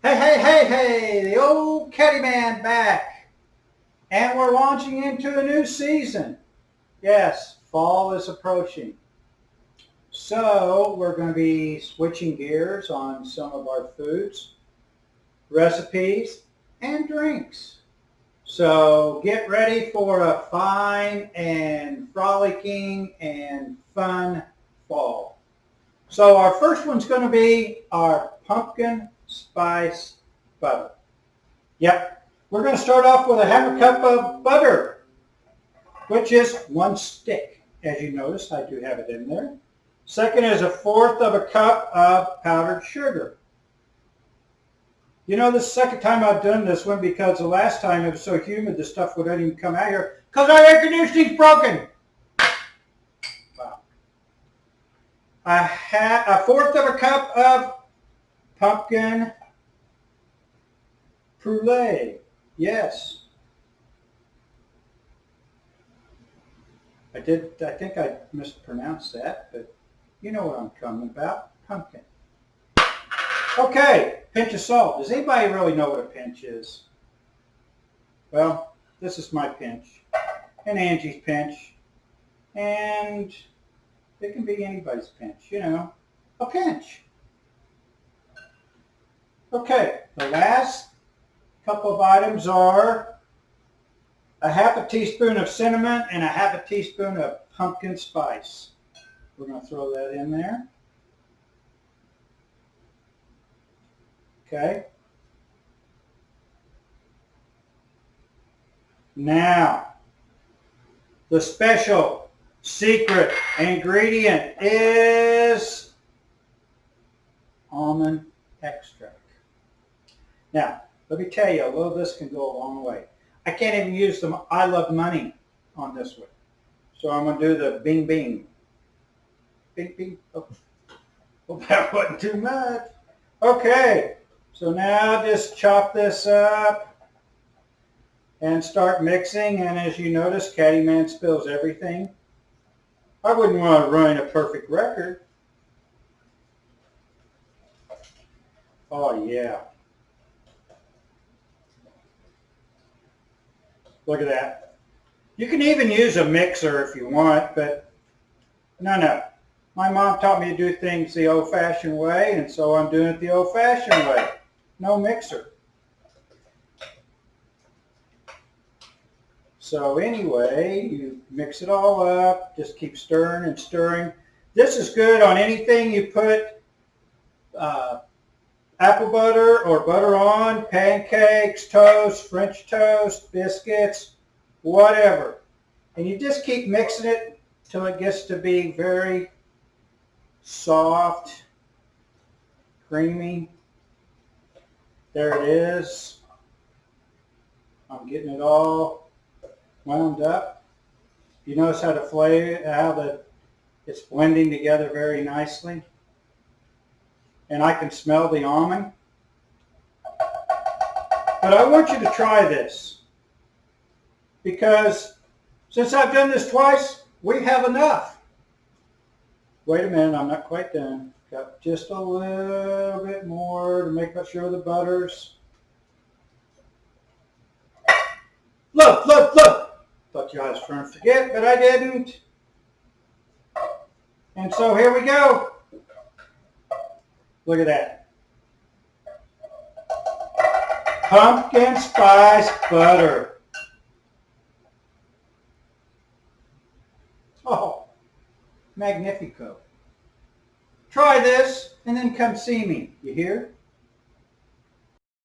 Hey, hey, hey, hey, the old Caddyman back. And we're launching into a new season. Yes, fall is approaching. So we're going to be switching gears on some of our foods, recipes, and drinks. So get ready for a fine and frolicking and fun fall. So our first one's going to be our pumpkin spice butter. Yep. We're going to start off with a half a cup of butter, which is one stick. As you notice, I do have it in there. Second is a fourth of a cup of powdered sugar. You know, this is the second time I've done this one because the last time it was so humid the stuff wouldn't even come out here because our air conditioning's broken. Wow. A fourth of a cup of pumpkin puree. Yes. I think I mispronounced that, but you know what I'm talking about. Pumpkin. Okay, pinch of salt. Does anybody really know what a pinch is? Well, this is my pinch, and Angie's pinch, and it can be anybody's pinch, you know, a pinch. Okay, the last couple of items are a half a teaspoon of cinnamon and a half a teaspoon of pumpkin spice. We're going to throw that in there. Okay. Now, the special secret ingredient is almond extract. Now, let me tell you, a little of this can go a long way. I can't even use the I love money on this one. So I'm going to do the bing bing. Bing bing. Oh, hope that wasn't too much. Okay, so now just chop this up and start mixing. And as you notice, Caddyman spills everything. I wouldn't want to ruin a perfect record. Oh yeah. Look at that. You can even use a mixer if you want, but no. My mom taught me to do things the old-fashioned way, and so I'm doing it the old-fashioned way. No mixer. So anyway, you mix it all up. Just keep stirring and stirring. This is good on anything you put apple butter or butter on, pancakes, toast, French toast, biscuits, whatever. And you just keep mixing it till it gets to be very soft, creamy. There it is. I'm getting it all wound up. You notice how it's blending together very nicely. And I can smell the almond. But I want you to try this because since I've done this twice, we have enough. Wait a minute, I'm not quite done. Got just a little bit more to make sure the butter's. Look. Thought you guys were going to forget, but I didn't. And so here we go. Look at that. Pumpkin spice butter. Oh, magnifico. Try this and then come see me. You hear?